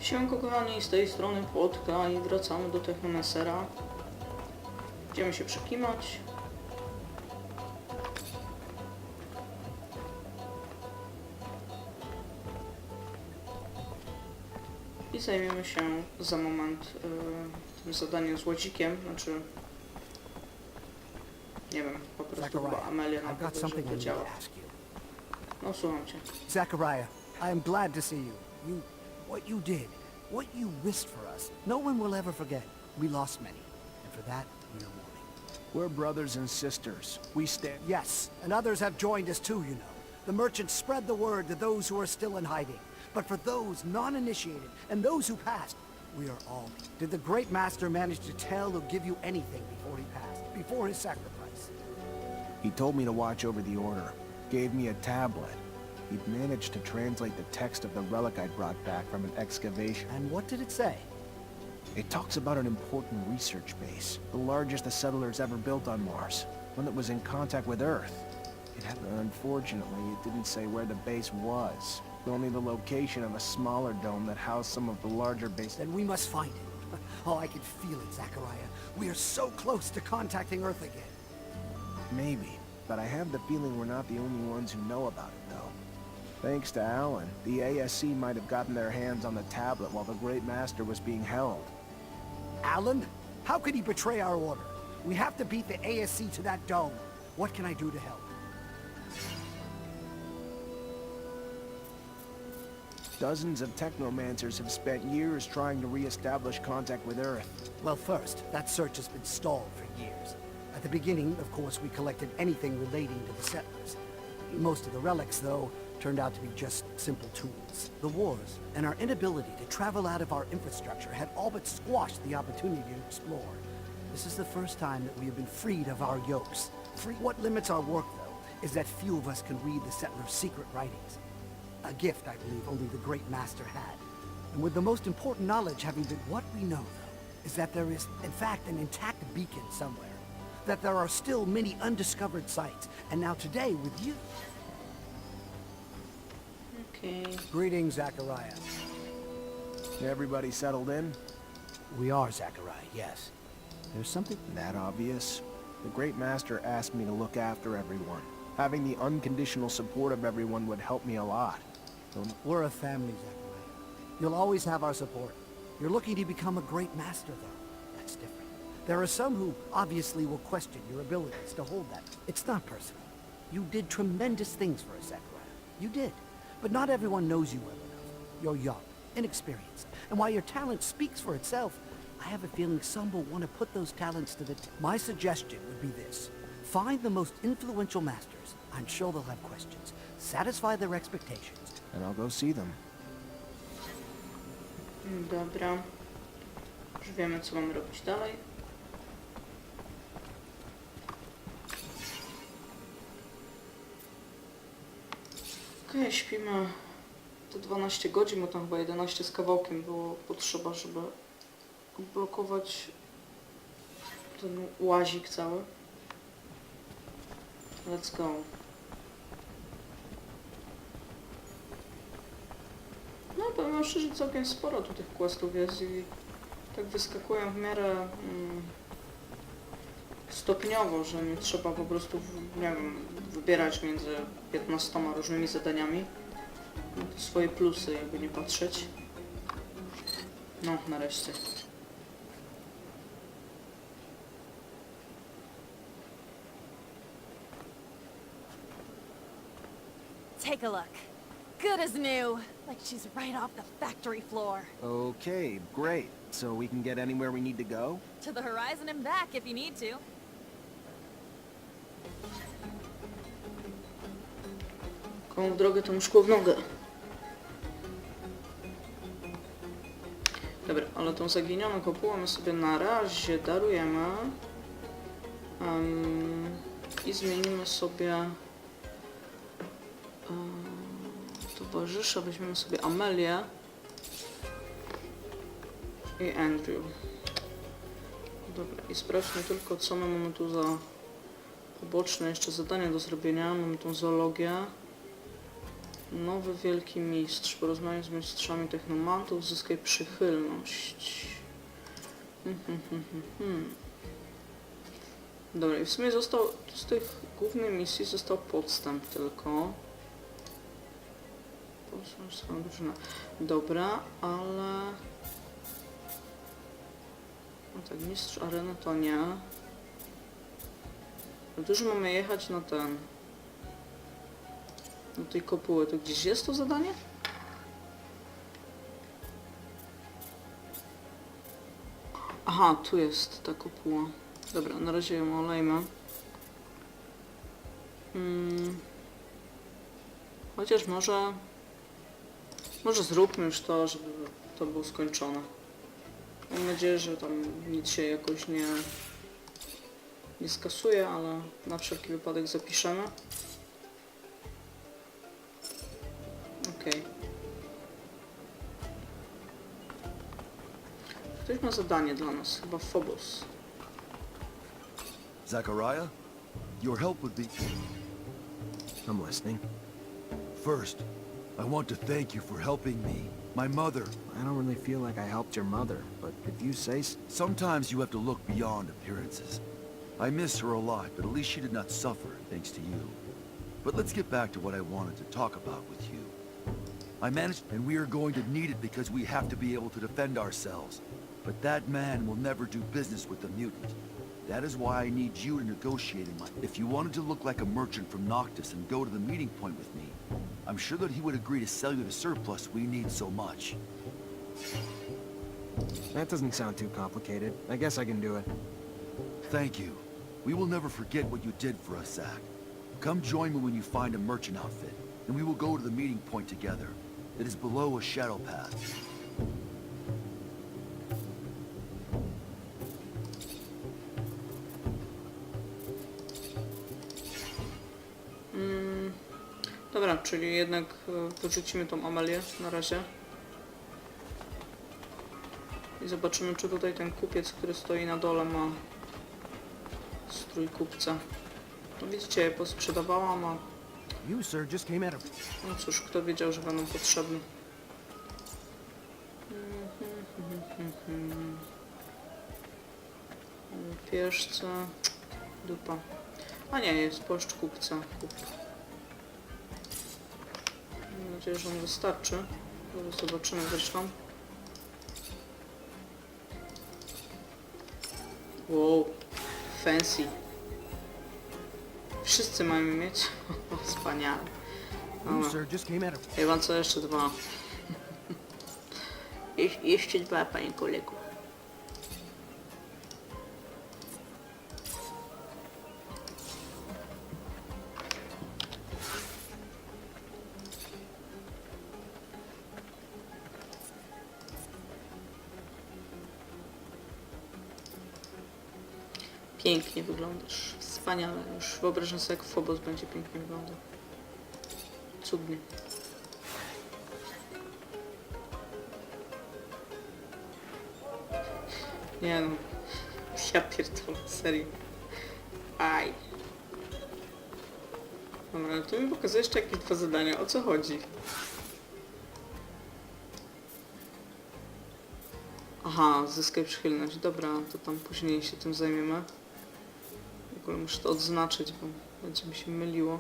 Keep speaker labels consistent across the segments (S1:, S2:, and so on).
S1: Siemanko kochani, z tej strony Płotka i wracamy do Technomancera. Będziemy się przekimać. I zajmiemy się za moment tym zadaniem z łodzikiem, znaczy... Nie wiem, po prostu chyba Amelia na to, żeby to działa. No, słucham cię.
S2: Zachariah, I am glad to see you. What you did, what you risked for us, no one will ever forget. We lost many, and for that, we are mourning.
S3: We're brothers and sisters. We stand...
S2: Yes, and others have joined us too, you know. The merchants spread the word to those who are still in hiding. But for those non-initiated, and those who passed, we are all... Did the great master manage to tell or give you anything before he passed, before his sacrifice?
S3: He told me to watch over the order. Gave me a tablet. He'd managed to translate the text of the relic I brought back from an excavation.
S2: And what did it say?
S3: It talks about an important research base, the largest the settlers ever built on Mars, one that was in contact with Earth. Unfortunately, it didn't say where the base was, only the location of a smaller dome that housed some of the larger bases.
S2: Then we must find it. Oh, I can feel it, Zachariah. We are so close to contacting Earth again.
S3: Maybe, but I have the feeling we're not the only ones who know about it, though. Thanks to Alan, the ASC might have gotten their hands on the tablet while the Great Master was being held.
S2: Alan? How could he betray our order? We have to beat the ASC to that dome. What can I do to help?
S3: Dozens of Technomancers have spent years trying to re-establish contact with Earth.
S2: Well, first, that search has been stalled for years. At the beginning, of course, we collected anything relating to the settlers. Most of the relics, though, turned out to be just simple tools. The wars and our inability to travel out of our infrastructure had all but squashed the opportunity to explore. This is the first time that we have been freed of our yokes. What limits our work, though, is that few of us can read the settlers' secret writings. A gift, I believe, only the Great Master had. And with the most important knowledge having been what we know, though, is that there is, in fact, an intact beacon somewhere. That there are still many undiscovered sites. And now today, with you...
S1: Okay.
S2: Greetings, Zachariah.
S3: Everybody settled in?
S2: We are, Zachariah, yes. There's something...
S3: That obvious? The Great Master asked me to look after everyone. Having the unconditional support of everyone would help me a lot.
S2: We're a family, Zachariah. You'll always have our support. You're looking to become a great master, though. That's different. There are some who obviously will question your abilities to hold that. It's not personal. You did tremendous things for us, Zachariah. You did. But not everyone knows you well enough. You're young, inexperienced. And while your talent speaks for itself, I have a feeling some will want to put those talents to the... My suggestion would be this. Find the most influential masters. I'm sure they'll have questions. Satisfy their expectations.
S3: And I'll go see them.
S1: Dobra. Już wiemy, co mamy robić dalej. Okej, śpimy te 12 godzin, bo tam chyba 11 z kawałkiem było potrzeba, żeby odblokować ten łazik cały. Let's go. No, powiem szczerze, całkiem sporo tu tych questów jest i tak wyskakują w miarę stopniowo, że nie trzeba po prostu, nie wiem, wybierać między 15 różnymi zadaniami. Ma to swoje plusy, jakby nie patrzeć. No, nareszcie.
S4: Take a look. Good as new. Like she's right off the factory floor.
S3: Okay, great. So we can get anywhere we need to go?
S4: To the horizon and back if you need to.
S1: Komu w drogę, to szkło w nogę. Dobra, ale tą zaginioną kopułę my sobie na razie darujemy. I zmienimy sobie towarzysza, weźmiemy sobie Amelię i Andrew. Dobra, i sprawdźmy tylko, co my mamy tu za poboczne jeszcze zadania do zrobienia. Mamy tą zoologię. Nowy wielki mistrz. Porozmawiaj z mistrzami technomantów, zyskaj przychylność. Dobra, i w sumie został z tych głównej misji został podstęp tylko. Poznać swoją drużynę. Dobra, ale... No tak, mistrz areny to nie. Dużo mamy jechać na ten... Do tej kopuły. To gdzieś jest to zadanie? Aha, tu jest ta kopuła. Dobra, na razie ją olejmy. Chociaż może zróbmy już to, żeby to było skończone. Mam nadzieję, że tam nic się jakoś nie skasuje, ale na wszelki wypadek zapiszemy. Okej. Ktoś ma zadanie dla nas, chyba Phobos.
S5: Zachariah, your help would be...
S3: I'm listening.
S5: First, I want to thank you for helping me, my mother.
S3: I don't really feel like I helped your mother, but if you say so...
S5: Sometimes you have to look beyond appearances. I miss her a lot, but at least she did not suffer, thanks to you. But let's get back to what I wanted to talk about with you. I managed, and we are going to need it because we have to be able to defend ourselves. But that man will never do business with the mutant. That is why I need you to negotiate in my... If you wanted to look like a merchant from Noctis and go to the meeting point with me, I'm sure that he would agree to sell you the surplus we need so much.
S3: That doesn't sound too complicated. I guess I can do it.
S5: Thank you. We will never forget what you did for us, Zach. Come join me when you find a merchant outfit, and we will go to the meeting point together. It is below a shadow path.
S1: Dobra, czyli jednak wyrzucimy tą Amelię na razie. I zobaczymy, czy tutaj ten kupiec, który stoi na dole, ma strój kupca. No widzicie, je posprzedawałam, a...
S2: You, sir, just came out of...
S1: No cóż, kto wiedział, że będą potrzebne. Pieszce... Dupa. A nie, jest płaszcz kupca. Kup. Mam nadzieję, że on wystarczy. Zaraz zobaczymy zresztą. Wow, fancy. Wszyscy mają mieć. Wspaniale.
S2: You, sir, just came out of...
S1: Ja wam co jeszcze dwa. Jeszcze dwa, panie kolego. Pięknie wyglądasz. Wspaniale. Już wyobrażam sobie, jak Phobos będzie pięknie wyglądał. Cudnie. Nie no. Ja pierdolę, serio. Aj. Dobra, ale tu mi pokazuje jeszcze jakieś dwa zadania. O co chodzi? Aha, zyskaj przychylność. Dobra, to tam później się tym zajmiemy. W ogóle muszę to odznaczyć, bo będzie mi się myliło.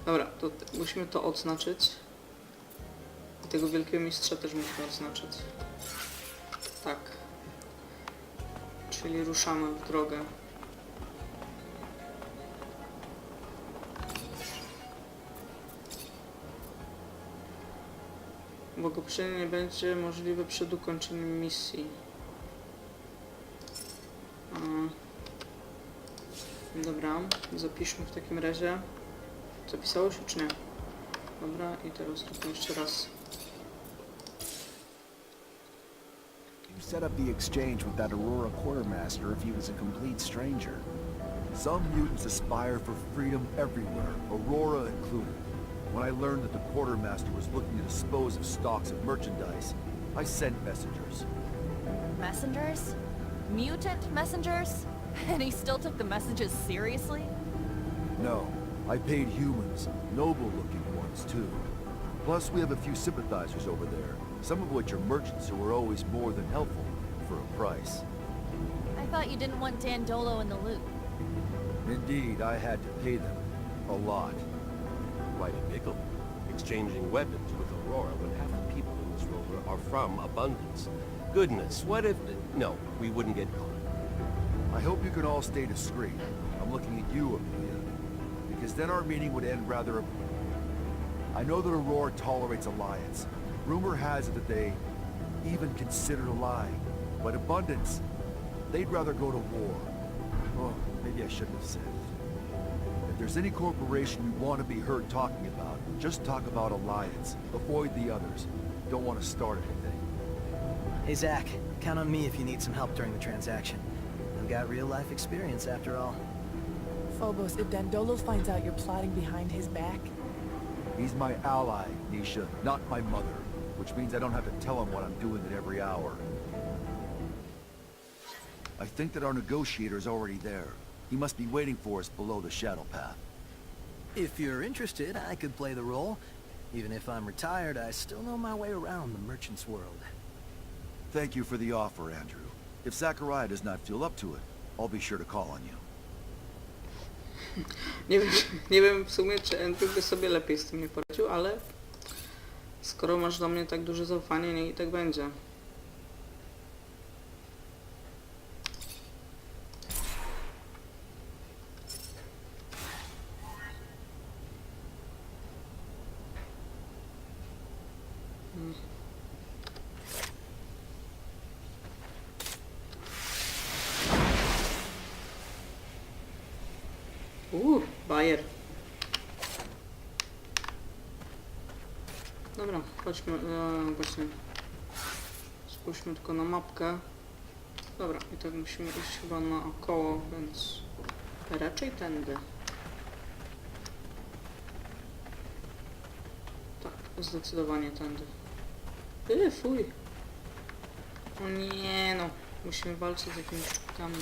S1: Dobra, to musimy to odznaczyć. I tego wielkiego mistrza też musimy odznaczyć. Tak. Czyli ruszamy w drogę. Bo koprzenie nie będzie możliwe przed ukończeniem misji. Dobra, zapiszmy w takim razie. Zapisało się czy nie? Dobra, i teraz zróbmy jeszcze raz.
S3: You set up the exchange with that Aurora quartermaster if he was a complete stranger.
S5: Some mutants aspire for freedom everywhere, Aurora included. When I learned that the quartermaster was looking to dispose of stocks of merchandise, I sent messengers.
S4: Messengers? Mutant messengers? And he still took the messages seriously?
S5: No, I paid humans, noble-looking ones, too. Plus, we have a few sympathizers over there, some of which are merchants who are always more than helpful for a price.
S4: I thought you didn't want Dandolo in the loop.
S5: Indeed, I had to pay them. A lot.
S6: Quite a pickle. Exchanging weapons with Aurora when half the people in this rover are from Abundance. Goodness, what if... No, we wouldn't get caught.
S5: I hope you can all stay discreet. I'm looking at you, Amelia. Because then our meeting would end rather... I know that Aurora tolerates alliance. Rumor has it that they even consider lying. But Abundance, they'd rather go to war. Oh, maybe I shouldn't have said it. If there's any corporation you want to be heard talking about, just talk about alliance. Avoid the others. Don't want to start anything.
S7: Hey Zach, count on me if you need some help during the transaction. I've got real-life experience after all.
S8: Phobos, if Dandolo finds out you're plotting behind his back...
S5: He's my ally, Nisha, not my mother. Which means I don't have to tell him what I'm doing at every hour. I think that our negotiator's already there. He must be waiting for us below the shadow path.
S7: If you're interested, I could play the role. Even if I'm retired, I still know my way around the merchant's world.
S5: Thank you for the offer, Andrew. If Zachariah does not feel up to it, I'll be sure to call on you.
S1: Nie wiem w sumie, czy Andrew by sobie lepiej z tym nie poradził, ale skoro masz do mnie tak duże zaufanie, niech i tak będzie. Bajer. Dobra, chodźmy, właśnie spójrzmy tylko na mapkę. Dobra, i tak musimy iść chyba naokoło, więc raczej tędy. Tak, zdecydowanie tędy. Fuj. O nie no, musimy walczyć z jakimiś czubkami.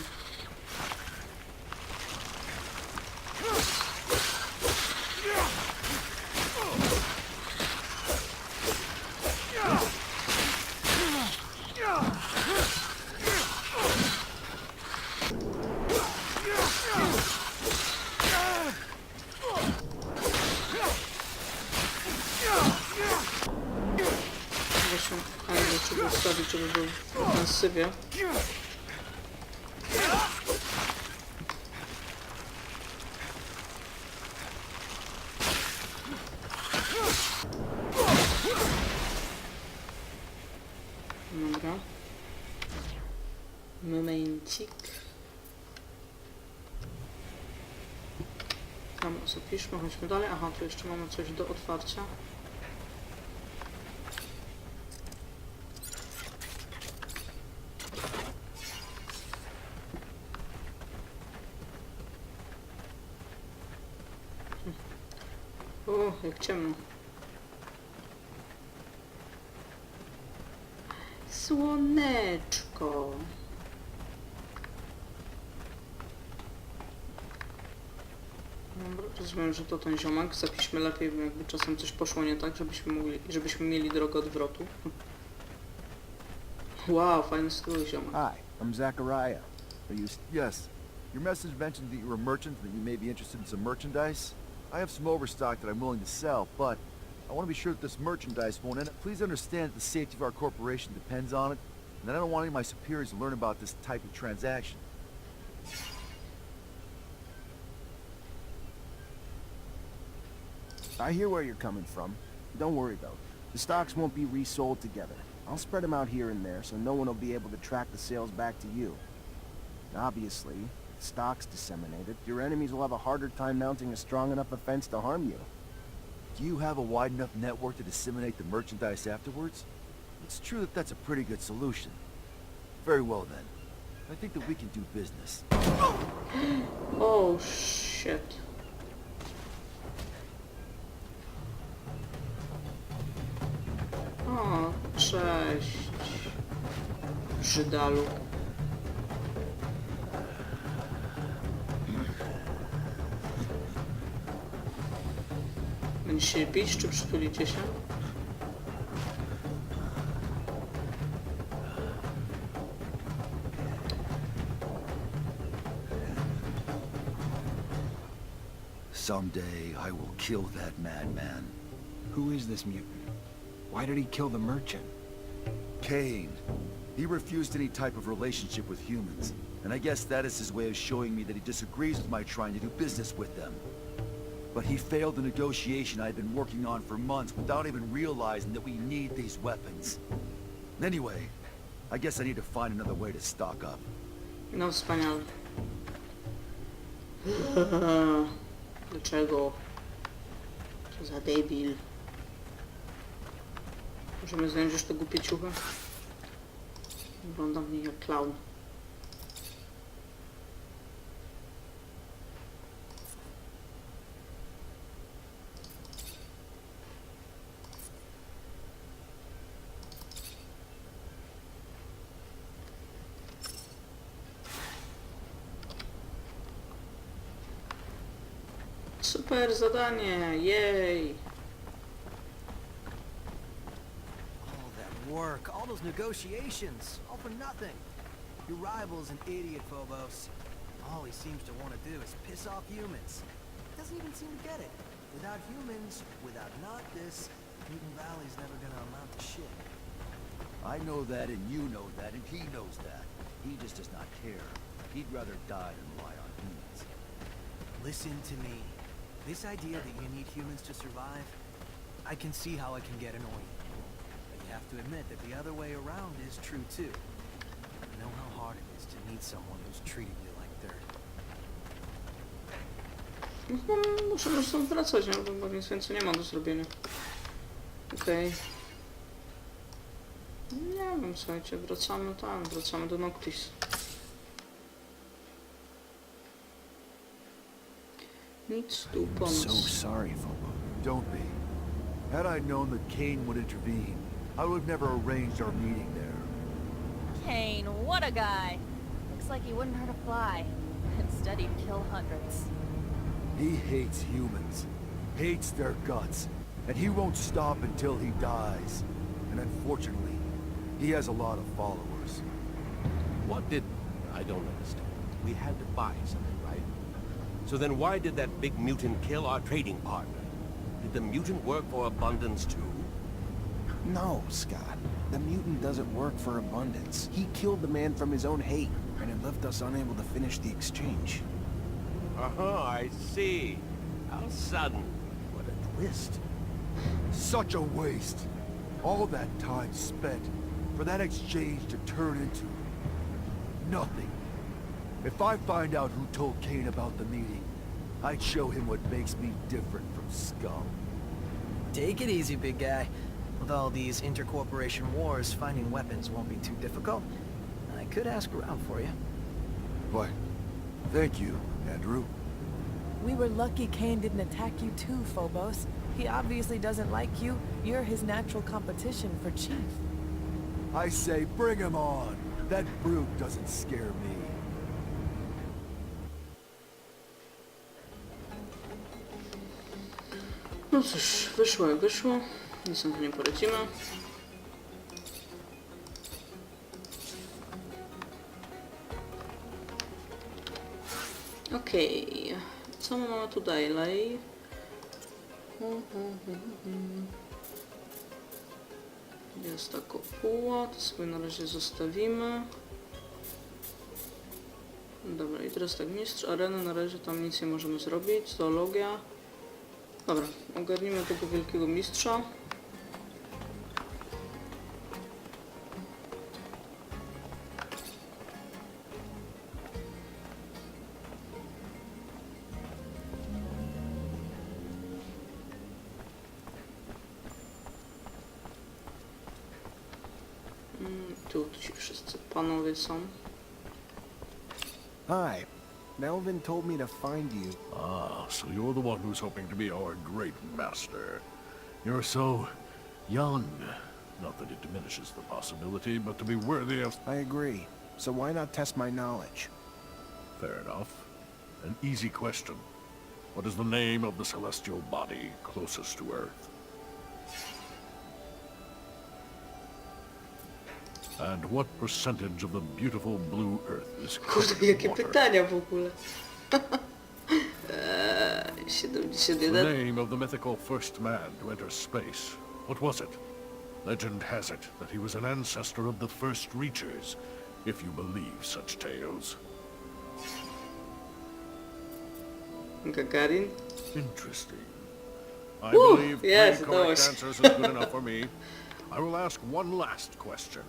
S1: Właśnie fajnie trzeba ustawić, żeby był w ofensywie. Dobra. Momencik. Tam zapiszmy, chodźmy dalej. Aha, tu jeszcze mamy coś do otwarcia. O, jak ciemno. Słoneczko. Dobra, rozumiem, że to ten ziomek. Zapiszmy lepiej, bo jakby czasem coś poszło nie tak, żebyśmy mieli drogę odwrotu. Wow, fajny strój, ziomek.
S3: Hi, I'm Zachariah. Are you...
S5: Yes. Your message mentioned that you're a merchant and that you may be interested in some merchandise. I have some overstock that I'm willing to sell, but I want to be sure that this merchandise won't end up. Please understand that the safety of our corporation depends on it, and that I don't want any of my superiors to learn about this type of transaction.
S3: I hear where you're coming from. Don't worry though. The stocks won't be resold together. I'll spread them out here and there so no one will be able to track the sales back to you. Obviously, if the stock's disseminated, your enemies will have a harder time mounting a strong enough offense to harm you.
S5: Do you have a wide enough network to disseminate the merchandise afterwards? It's true that that's a pretty good solution. Very well then. I think that we can do business.
S1: Oh shit. O, cześć. Żydalu. Musicie bić, czy przytulicie się?
S5: Someday I will kill that madman.
S3: Who is this mutant? Why did he kill the merchant?
S5: Cain. He refused any type of relationship with humans, and I guess that is his way of showing me that he disagrees with my trying to do business with them. But he failed the negotiation I've been working on for months without even realizing that we need these weapons. Anyway, I guess I need to find another way to stock up.
S1: No wspaniale. Dlaczego? Co za debil. Możemy zdjąć już te głupie ciuchy? Wygląda mnie jak klaun. Super zadanie, jej!
S7: All that work, all those negotiations, all for nothing. Your rival's an idiot, Phobos. All he seems to want to do is piss off humans. Doesn't even seem to get it. Without humans, without Noctis, Mutant Valley's never gonna amount to shit.
S5: I know that, and you know that, and he knows that. He just does not care. He'd rather die than rely on humans.
S7: Listen to me. This idea that you need humans to survive, I can see how it can get annoying. But you have to admit that the other way around is true too. You know how hard it is to need someone who's treated you like dirt.
S1: Muszę stąd wracać, nie? Bo nic więcej nie ma do zrobienia. Okej. Nie wiem, słuchajcie, wracamy tam, wracamy do Noctis. Nic tu po
S3: I'm so
S1: nas.
S3: sorry, Phobos.
S5: Don't be. Had I known that Cain would intervene, I would have never arranged our meeting there.
S4: Kane, what a guy. Looks like he wouldn't hurt a fly. Instead, he'd kill hundreds.
S5: He hates humans, hates their guts, and he won't stop until he dies. And unfortunately, he has a lot of followers.
S6: What did... I don't understand. We had to buy something, right? So then why did that big mutant kill our trading partner? Did the mutant work for Abundance too?
S3: No, Scott. The mutant doesn't work for Abundance. He killed the man from his own hate, and it left us unable to finish the exchange.
S6: I see. How sudden. What a twist.
S5: Such a waste. All that time spent for that exchange to turn into nothing. If I find out who told Cain about the meeting, I'd show him what makes me different from scum.
S7: Take it easy, big guy. With all these intercorporation wars, finding weapons won't be too difficult. I could ask around for you.
S5: Why, thank you, Andrew.
S8: We were lucky Kane didn't attack you too, Phobos. He obviously doesn't like you. You're his natural competition for chief.
S5: I say bring him on. That brute doesn't scare me.
S1: No cóż, wyszło jak wyszło. Nic na to nie poradzimy. Okej. Co my mamy tu dalej? Jest ta kopuła, to sobie na razie zostawimy. Dobra, i teraz tak, mistrz areny, na razie tam nic nie możemy zrobić, zoologia. Dobra, ogarnijmy tego wielkiego mistrza. Tu ci wszyscy panowie są.
S3: Hi. Melvin told me to find you.
S9: Ah, so you're the one who's hoping to be our great master. You're so young. Not that it diminishes the possibility, but to be worthy of...
S3: I agree. So why not test my knowledge?
S9: Fair enough. An easy question. What is the name of the celestial body closest to Earth? And what percentage of the beautiful blue Earth is covered
S1: Kurde,
S9: in
S1: jakie
S9: water?
S1: pytania w ogóle.
S9: The
S1: 71.
S9: name of the mythical first man to enter space. What was it? Legend has it that he was an ancestor of the first Reachers, if you believe such tales.
S1: Gagarin?
S9: Interesting. I
S1: Woo!
S9: believe
S1: Yes,
S9: three
S1: that
S9: correct
S1: was-
S9: answers is good enough for me. I will ask one last question.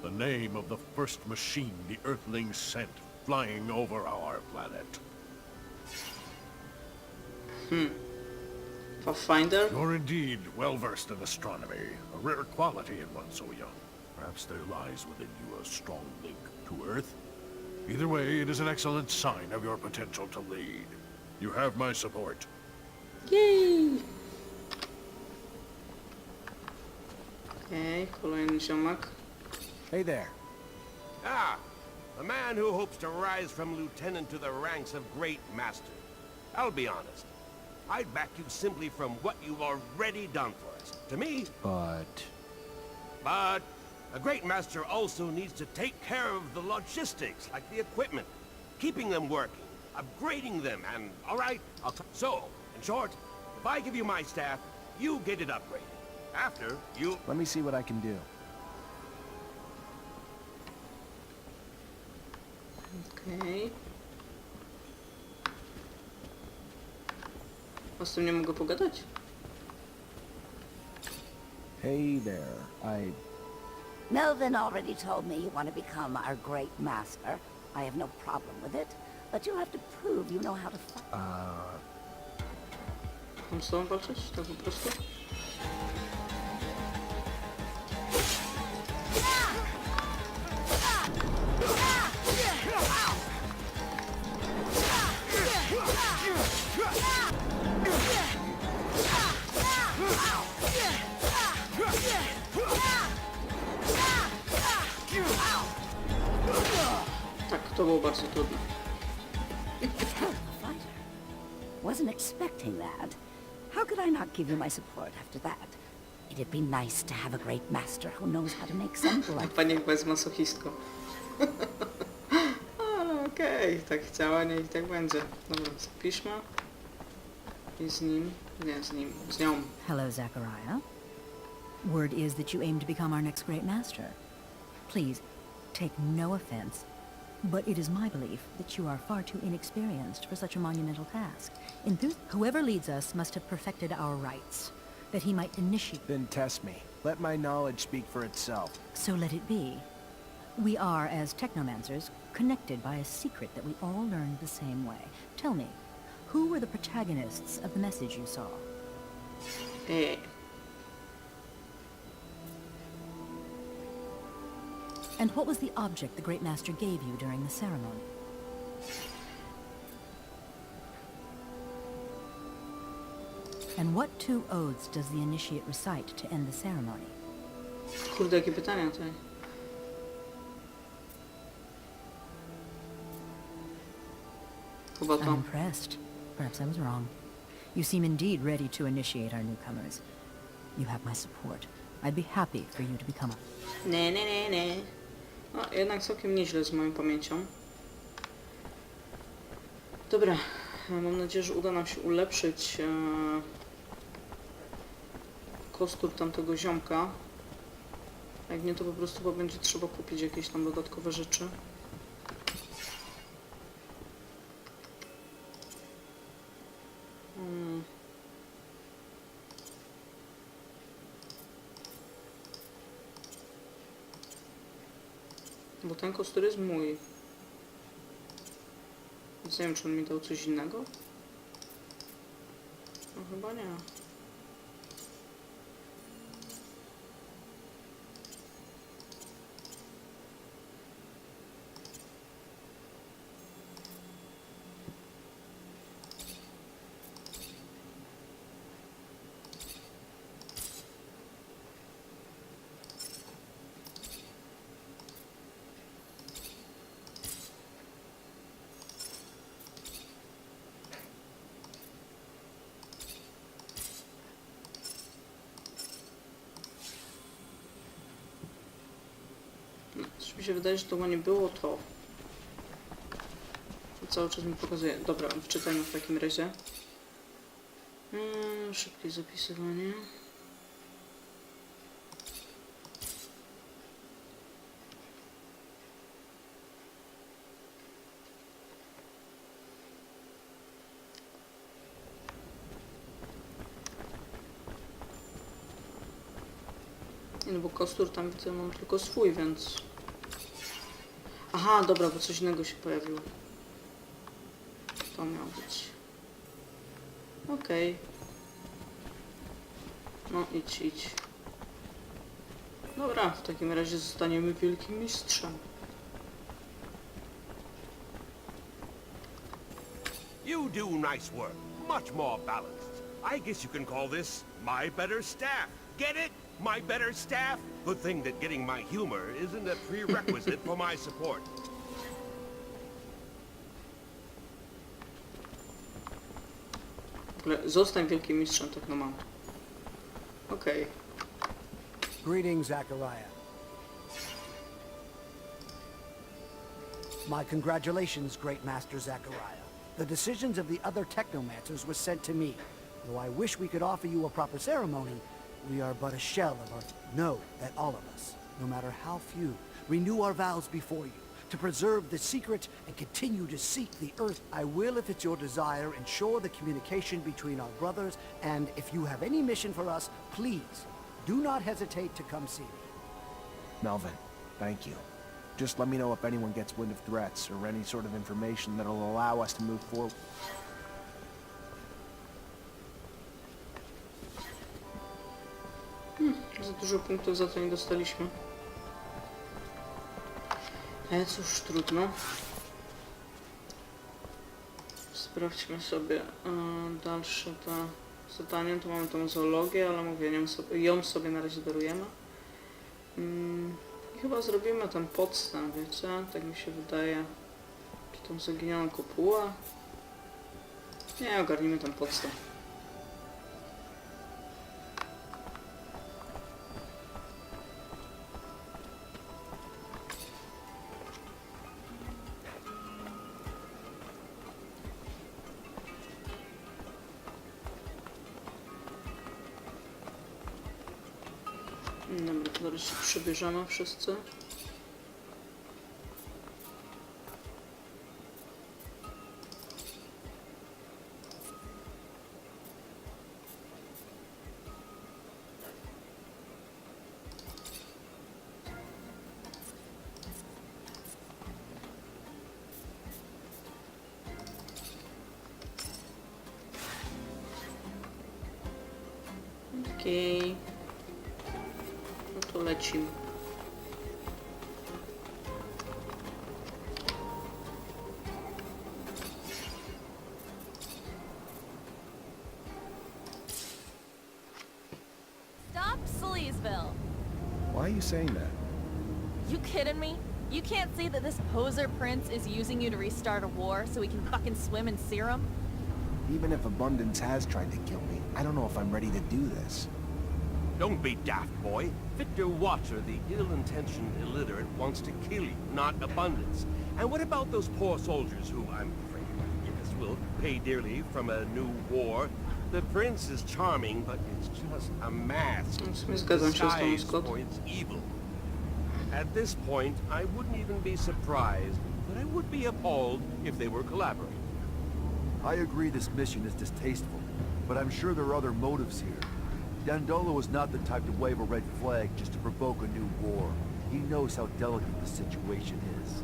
S9: The name of the first machine the Earthlings sent flying over our planet.
S1: Pathfinder?
S9: You're indeed well-versed in astronomy, a rare quality in one so young. Perhaps there lies within you a strong link to Earth. Either way, it is an excellent sign of your potential to lead. You have my support.
S1: Jej! Okej, kolejny ziomak.
S3: Hey there.
S6: Ah, a man who hopes to rise from lieutenant to the ranks of great master. I'll be honest. I'd back you simply from what you've already done for us. To me,
S3: But
S6: a great master also needs to take care of the logistics, like the equipment, keeping them working, upgrading them, and alright, so, in short, if I give you my staff, you get it upgraded. After, you...
S3: let me see what I can do.
S1: Okej. A z tym nie mogę pogadać?
S3: Hey there.
S10: Melvin already told me you want to become our great master. I have no problem with it, but you'll have to prove you know how to fight.
S1: Mam z tobą walczyć? Tak po prostu? Tak, to było bardzo trudne.
S10: Fighter. Wasn't expecting that. How could I not give you my support after that? It'd be nice to have a great master who knows how to make some blood.
S1: Pani chyba jest masochistką. Ale okej, tak chciała, nie i tak będzie. Dobra, zapiszmy. I z nim, nie z nim, z nią.
S11: Hello, Zachariah. Word is that you aim to become our next great master. Please, take no offense, but it is my belief that you are far too inexperienced for such a monumental task. Whoever leads us must have perfected our rites, that he might initiate...
S3: Then test me. Let my knowledge speak for itself.
S11: So let it be. We are, as Technomancers, connected by a secret that we all learned the same way. Tell me, who were the protagonists of the message you saw? And what was the object the Great Master gave you during the ceremony? And what two oaths does the initiate recite to end the ceremony?
S1: Kurde, jakie pytania tutaj. Chyba
S11: I'm
S1: to.
S11: impressed. Perhaps I was wrong. You seem indeed ready to initiate our newcomers. You have my support. I'd be happy for you to become a...
S1: Nie. No, jednak całkiem nieźle z moją pamięcią. Dobra, mam nadzieję, że uda nam się ulepszyć kostur tamtego ziomka. A jak nie, to po prostu chyba będzie trzeba kupić jakieś tam dodatkowe rzeczy. Bo ten kostur jest mój. Więc nie wiem, czy on mi dał coś innego? No chyba nie. Mi się wydaje, że to nie było to. Cały czas mi pokazuje. Dobra, wczytajmy w takim razie. Szybkie zapisywanie. Nie, no bo kostur tam widzę, mam tylko swój, więc... Aha, dobra, bo coś innego się pojawiło. To miało być. Okej. No, idź. Dobra, w takim razie zostaniemy wielkim mistrzem.
S6: You do nice work. Much more balanced. I guess you can call this my better staff. Get it? My better staff? Good thing that getting my humor isn't a prerequisite for my support.
S1: W ogóle zostań wielkim mistrzem Technomancer. Okej.
S2: Greetings, Zachariah. My congratulations, Great Master Zachariah. The decisions of the other Technomancers were sent to me. Though I wish we could offer you a proper ceremony, we are but a shell of our... Know that all of us, no matter how few, renew our vows before you, to preserve the secret and continue to seek the Earth. I will, if it's your desire, ensure the communication between our brothers, and if you have any mission for us, please, do not hesitate to come see me.
S3: Melvin, thank you. Just let me know if anyone gets wind of threats or any sort of information that'll allow us to move forward.
S1: Za dużo punktów za to nie dostaliśmy. Ale cóż, trudno. Sprawdźmy sobie dalsze te zadania. Tu mamy tą zoologię, ale mówię, ją sobie na razie darujemy. I chyba zrobimy ten podstęp, wiecie? Tak mi się wydaje. Czy tą zaginioną kopułę? Nie, ogarnijmy ten podstęp. Dobra, to zaraz się przebierzemy wszyscy. Okej. No to lecimy.
S4: Stop Sleazeville!
S3: Why are you saying that?
S4: You kidding me? You can't see that this poser prince is using you to restart a war so he can fucking swim in serum?
S3: Even if Abundance has tried to kill me, I don't know if I'm ready to do this.
S6: Don't be daft, boy. Victor Watcher, the ill-intentioned illiterate, wants to kill you, not Abundance. And what about those poor soldiers who, I'm afraid, yes, will pay dearly from a new war? The prince is charming, but it's just a mask disguised for its evil. At this point, I wouldn't even be surprised, but I would be appalled if they were collaborating.
S5: I agree this mission is distasteful, but I'm sure there are other motives here. Dandolo is not the type to wave a red flag just to provoke a new war. He knows how delicate the situation is.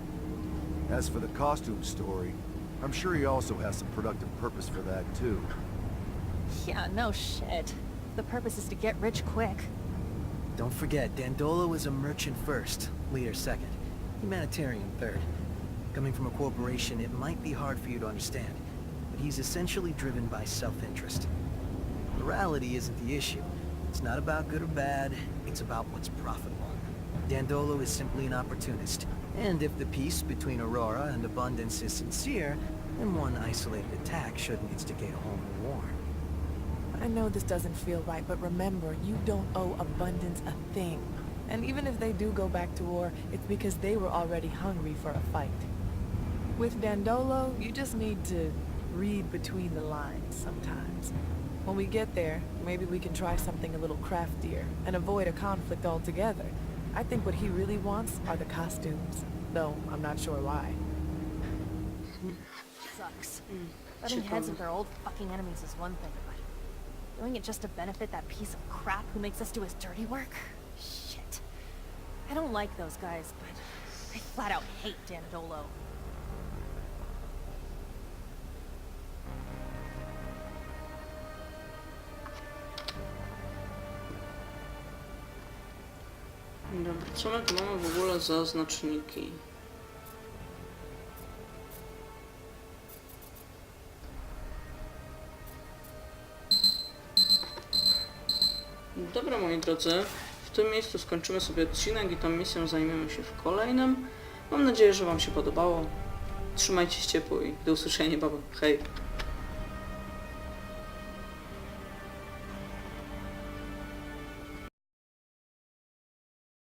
S5: As for the costume story, I'm sure he also has some productive purpose for that, too.
S4: Yeah, no shit. The purpose is to get rich quick.
S7: Don't forget, Dandolo is a merchant first, leader second, humanitarian third. Coming from a corporation, it might be hard for you to understand, but he's essentially driven by self-interest. Morality isn't the issue. It's not about good or bad, it's about what's profitable. Dandolo is simply an opportunist, and if the peace between Aurora and Abundance is sincere, then one isolated attack shouldn't instigate a whole new war.
S8: I know this doesn't feel right, but remember, you don't owe Abundance a thing. And even if they do go back to war, it's because they were already hungry for a fight. With Dandolo, you just need to read between the lines sometimes. When we get there, maybe we can try something a little craftier and avoid a conflict altogether. I think what he really wants are the costumes, though I'm not sure why.
S4: Sucks. Butting heads with our old fucking enemies is one thing, but doing it just to benefit that piece of crap who makes us do his dirty work? Shit. I don't like those guys, but I flat out hate Dandolo.
S1: Dobra, co my tu mamy w ogóle za znaczniki? Dobra, moi drodzy, w tym miejscu skończymy sobie odcinek i tą misją zajmiemy się w kolejnym. Mam nadzieję, że wam się podobało. Trzymajcie się ciepło i do usłyszenia niebawem. Hej!